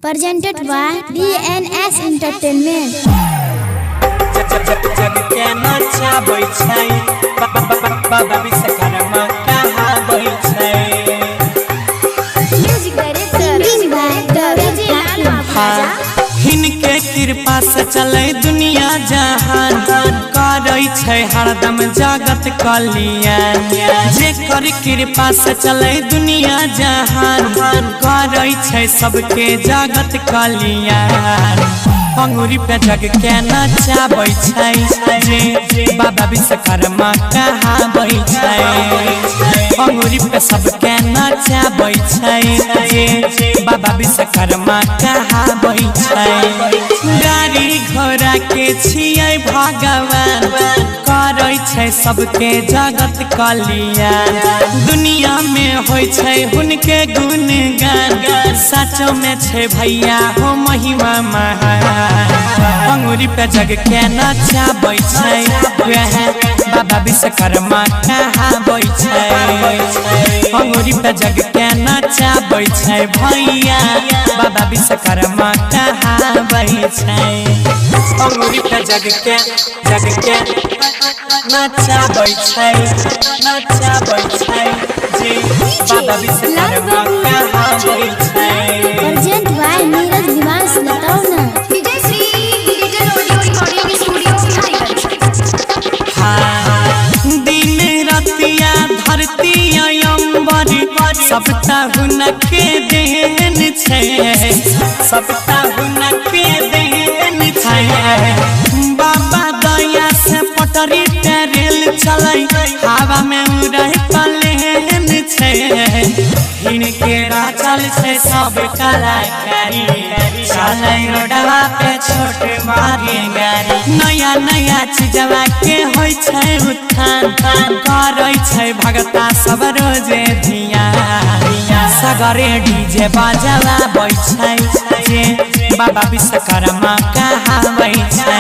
Presented by DNS Entertainment. जग के नचा बैठै बाबा विश्वकर्मा कहाँ बैठै Music director हिनके कृपा से चले दुनिया जहान करै छै हरदम जगत कल्याण जेकर कृपा से चले दुनिया जहान करै छै सबके जगत कल्याण अंगूरी पे जग के नचाबै छै बाबा विश्वकर्मा कहाँ बैठै अंगूरी पे सबके नचाबै छै बाबा विश्वकर्मा कहाँ बैठै गाड़ी घोड़ा के छियै भगवान करै छै सबके जगत कल्याण दुनिया में होइ छै हुनके गुणगान सचो में छै भैया हो महिमा महान अंगूरी पे जग के नचाबै छै बाबा विश्वकर्मा कहाँ बैठै अंगूरी पे जग के नचाबै छै भैया बाबा विश्वकर्मा कहाँ बैठै अंगूरी पे जग के नचाबै छै जी बाबा विश्वकर्मा कहाँ बैठै Present by नीरज निवास लतावना दिन रतिया धरती अम्बरी सबटा हुनके देन छै सबटा हुनके देन छै बाबा दया से पटरी ट्रेन चलै हवा में उड़ै प्लेन छै हिनके राचल छै सब कलाकारी चलै रोडवा पे छोट मारी गाड़ी नया नया चीजवा के होइ छै उत्थान करै छै भगता सब रोजे धियान सगरे डीजे बाजला बैठै बाबा विश्वकर्मा कहाँ बैठै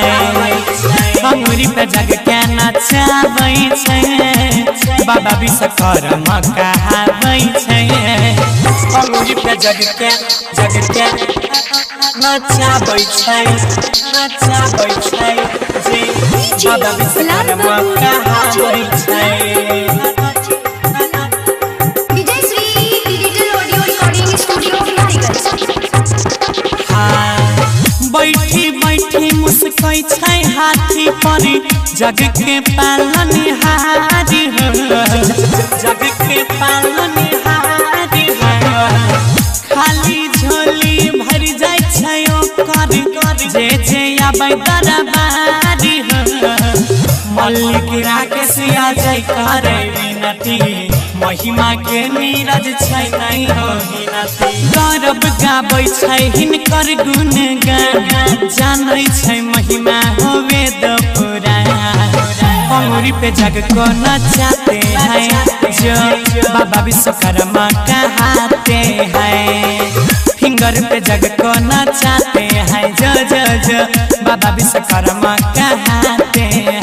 अंगूरी पे जग के नचाबै छै बाबा विश्वकर्मा कहाँ बैठै अंगूरी पे जग के नचाबै छै बाबा विश्वकर्मा कहाँ बैठै बैठी बैठी मुस्कै छै हाथी पर जग के पालनहारी जग के पालनहारी खाली झोली भर जाइ छै ओकर जे आबै दरबारी मल्लिक राकेश आ जाइ करे विनती महिमा के नीरज छै नहीं हो गिनती गौरव गाबै छै हिनकर गुणगान जानै छै महिमा हो वेद पुराण अंगूरी पे जग को नचाते हैं जो बाबा विश्वकर्मा कहाते हैं फिंगर पे जग को नचाते हैं जो बाबा विश्वकर्मा कहाते हैं।